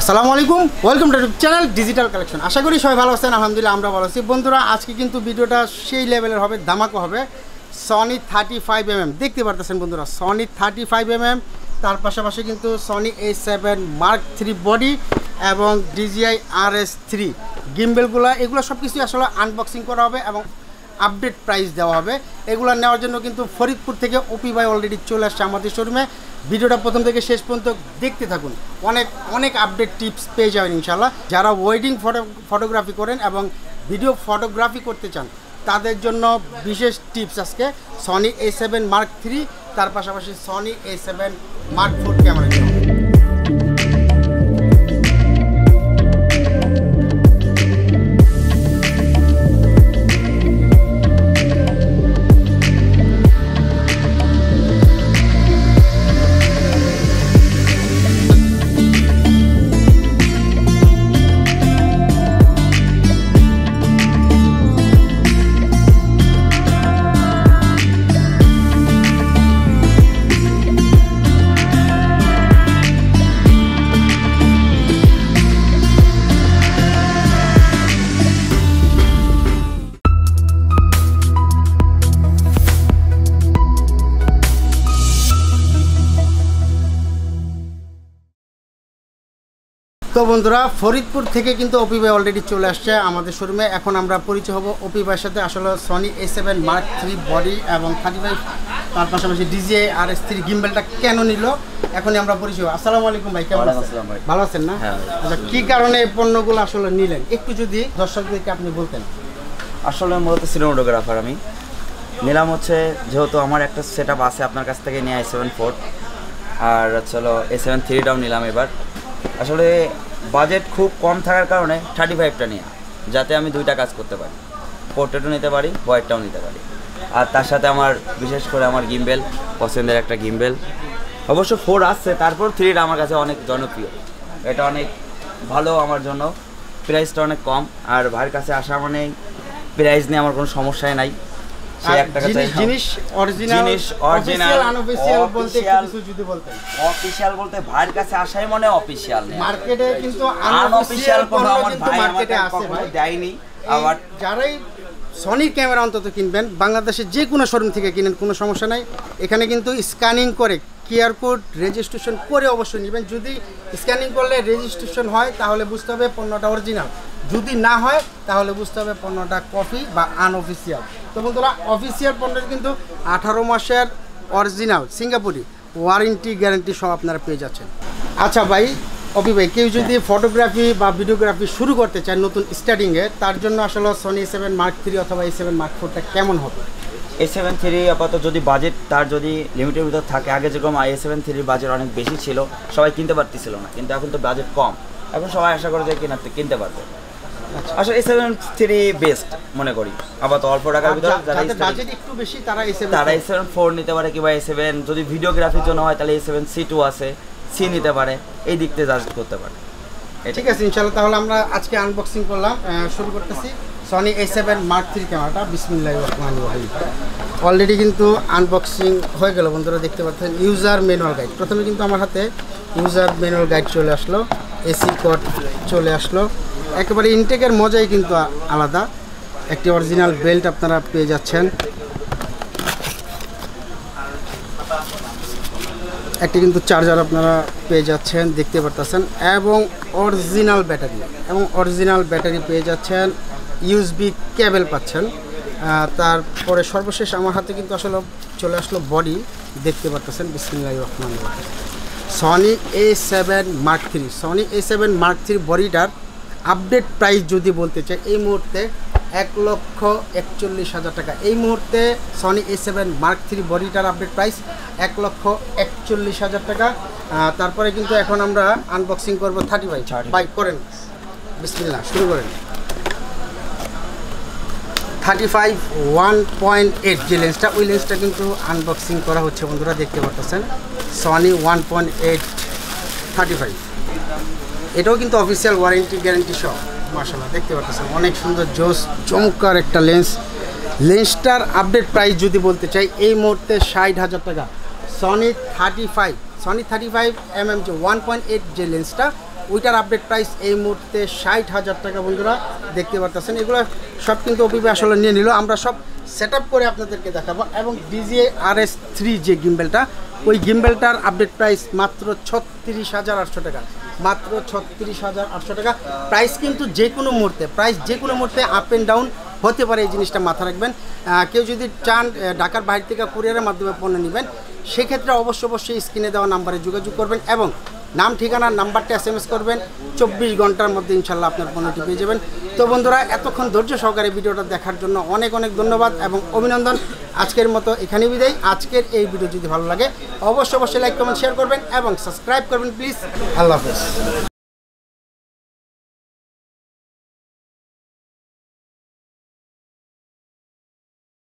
আসসালামু আলাইকুম, welcome to channel digital collection. আশা করি সবাই ভালো আছেন। আলহামদুলিল্লাহ আমরা ভালো আছি। বন্ধুরা, আজকে কিন্তু ভিডিওটা সেই লেভেলের হবে, ধামাকা হবে। সনি 35mm দেখতে পারতেছেন বন্ধুরা, সনি 35mm, তার পাশাপাশি কিন্তু Sony A7 Mark III body এবং DJI RS3 গিম্বেলগুলো, এগুলো সব কিছুই আসলে আনবক্সিং করা হবে এবং আপডেট প্রাইস দেওয়া হবে। এগুলো নেওয়ার জন্য কিন্তু ফরিদপুর থেকে ওপি ভাই অলরেডি চলে আসছে আমাদের শোরুমে। ভিডিওটা প্রথম থেকে শেষ পর্যন্ত দেখতে থাকুন, অনেক আপডেট টিপস পেয়ে যাবেন ইনশাল্লাহ। যারা ওয়েডিং ফটোগ্রাফি করেন এবং ভিডিও ফটোগ্রাফি করতে চান তাদের জন্য বিশেষ টিপস আজকে সনি A7 Mark III, তার পাশাপাশি Sony A7 Mark IV camera জন্য। তো বন্ধুরা, ফরিদপুর থেকে কিন্তু ওপি ভাই অলরেডি চলে আসছে আমাদের শোরুমে। এখন আমরা পরিচয় হব ওপি ভাইয়ের সাথে। আসলে Sony A7 Mark III body এবং 35, তার পাশাপাশি DJI RS3 গিম্বেলটা কেন নিল এখনই আমরা পরিচয় হব। আসসালামু আলাইকুম ভাই, কেমন আছেন? ভালো আছেন না? আচ্ছা, কী কারণে এই পণ্যগুলো আসলে নিলেন একটু যদি দর্শকদেরকে আপনি বলতেন। আসলে মূলত সিনেমাটোগ্রাফার আমি নিলাম হচ্ছে, যেহেতু আমার একটা সেট আপ আছে আপনার কাছ থেকে নিয়ে A7 IV, আর হলো A7 IIIটাও নিলাম এবার। আসলে বাজেট খুব কম থাকার কারণে 35টা নিয়ে, যাতে আমি দুইটা কাজ করতে পারি, পোর্ট্রেটও নিতে পারি, হোয়াইটটাও নিতে পারি। আর তার সাথে আমার বিশেষ করে আমার গিম্বেল পছন্দের একটা গিম্বেল, অবশ্য 4 আসছে, তারপর 3টা আমার কাছে অনেক জনপ্রিয়। এটা অনেক ভালো আমার জন্য, প্রাইসটা অনেক কম। আর ভাইয়ের কাছে আসা মানে প্রাইস নিয়ে আমার কোনো সমস্যাই নাই। অফিশিয়াল বলতে ভাইয়ের কাছে আসাই মনে অফিশিয়াল, মার্কেটে কিন্তু আনঅফিশিয়াল কোনো আমার ভাই মার্কেটে আছে দেয়নি। আবার যারাই সনির ক্যামেরা অন্তত কিনবেন, বাংলাদেশের যে কোনো শোরুম থেকে কিনেন কোনো সমস্যা নাই। এখানে কিন্তু স্ক্যানিং করে কিউআর কোড রেজিস্ট্রেশন করে অবশ্যই নেবেন। যদি স্ক্যানিং করলে রেজিস্ট্রেশন হয় তাহলে বুঝতে হবে পণ্যটা অরিজিনাল, যদি না হয় তাহলে বুঝতে হবে পণ্যটা কপি বা আনঅফিসিয়াল। তো বন্ধুরা, অফিসিয়াল পণ্যের কিন্তু 18 মাসের অরিজিনাল সিঙ্গাপুরি ওয়ারেন্টি গ্যারান্টি সব আপনারা পেয়ে যাচ্ছেন। আচ্ছা ভাই, ওপি ভাই, কেউ যদি ফটোগ্রাফি বা ভিডিওগ্রাফি শুরু করতে চায় নতুন স্টার্টিংয়ে, তার জন্য আসলে সনি A7 Mark III অথবা A7 Mark IVটা কেমন হবে? A7 III আপাতত যদি বাজেট তার যদি লিমিটের ভিতর থাকে, আগে যেরকম A7 III বাজেট অনেক বেশি ছিল, সবাই কিনতে পারতেছিল না, কিন্তু এখন তো বাজেট কম, এখন সবাই আশা করে যে কিনতে পারবে। আসলে A7 III বেস্ট মনে করি আপাতত অল্প টাকার ভিতরে। যারা বাজেট একটু বেশি তারা A7 IV নিতে পারে, কিংবা A7 যদি ভিডিওগ্রাফির জন্য হয় তাহলে A7 C2 আছে, C নিতে পারে, এই দিক থেকে সাজেস্ট করতে পারে। ঠিক আছে ইনশাআল্লাহ, তাহলে আমরা আজকে আনবক্সিং করলাম, শুরু করতেছি সনি A7 Mark III ক্যামেরাটা। বিসমিল্লাহির রহমানির রহিম। অলরেডি কিন্তু আনবক্সিং হয়ে গেল বন্ধুরা, দেখতে পাচ্ছেন ইউজার ম্যানুয়াল গাইড। প্রথমে কিন্তু আমার হাতে ইউজার ম্যানুয়াল গাইড চলে আসলো, এসি কোড চলে আসলো, একেবারে ইনটেকের মজাই কিন্তু আলাদা। একটি অরিজিনাল বেল্ট আপনারা পেয়ে যাচ্ছেন, একটি কিন্তু চার্জার আপনারা পেয়ে যাচ্ছেন দেখতে পারতেছেন, এবং অরিজিনাল ব্যাটারি পেয়ে যাচ্ছেন, ইউএসবি কেবল পাচ্ছেন। তারপরে সর্বশেষ আমার হাতে কিন্তু আসলে চলে আসলো বডি, দেখতে পারতেছেন। বিসমিল্লাহির রহমানির রহিম। Sony A7 Mark III, Sony A7 Mark III বডিটার আপডেট প্রাইস যদি বলতে চাই, এই মুহূর্তে 1,41,000 টাকা। এই মুহূর্তে সনি A7 Mark III বডিটার আপডেট প্রাইস 1,41,000 টাকা। তারপরে কিন্তু এখন আমরা আনবক্সিং করবো 35 বাই করেন, বিসমিল্লাহ শুরু করেন। 35 1.8 যে লেন্সটা, ওই লেন্সটা কিন্তু আনবক্সিং করা হচ্ছে বন্ধুরা, দেখতে পাচ্ছেন সনি 1.8 35। এটাও কিন্তু অফিসিয়াল ওয়ারেন্টি গ্যারান্টি সহ, মাশাআল্লাহ দেখতে পাচ্ছেন অনেক সুন্দর জোস চমৎকার একটা লেন্স। লেন্সটার আপডেট প্রাইস যদি বলতে চাই, এই মুহূর্তে 60,000 টাকা। সনি 35 mm যে 1.8 যে লেন্সটা, ওইটার আপডেট প্রাইস এই মুহূর্তে 60,000 টাকা বন্ধুরা দেখতে পারতেছেন। এগুলো সব কিন্তু অভিভাবক আসলে নিয়ে নিল, আমরা সব সেট আপ করে আপনাদেরকে দেখাবো। এবং DJI RS3 যে গিম্বেলটা, ওই গিম্বেলটার আপডেট প্রাইস মাত্র 36,800 টাকা, মাত্র 36,800 টাকা। প্রাইস কিন্তু যে কোনো মুহূর্তে আপ অ্যান্ড ডাউন হতে পারে, এই জিনিসটা মাথা রাখবেন। কেউ যদি চান ঢাকার বাইরে থেকে কুরিয়ারের মাধ্যমে পণ্য নেবেন, সেক্ষেত্রে অবশ্যই স্ক্রিনে দেওয়া নাম্বারে যোগাযোগ করবেন এবং নাম ঠিকানার নাম্বারটা SMS করবেন। 24 ঘন্টার মধ্যে ইনশাল্লাহ আপনার পণ্যটি পেয়ে যাবেন। তো বন্ধুরা, এতক্ষণ ধৈর্য সহকারে ভিডিওটা দেখার জন্য অনেক ধন্যবাদ এবং অভিনন্দন। আজকের মতো এখানে বিদায়। আজকের এই ভিডিও যদি ভালো লাগে অবশ্যই লাইক কমেন্ট শেয়ার করবেন এবং সাবস্ক্রাইব করবেন প্লিজ। আল্লাহ হাফেজ।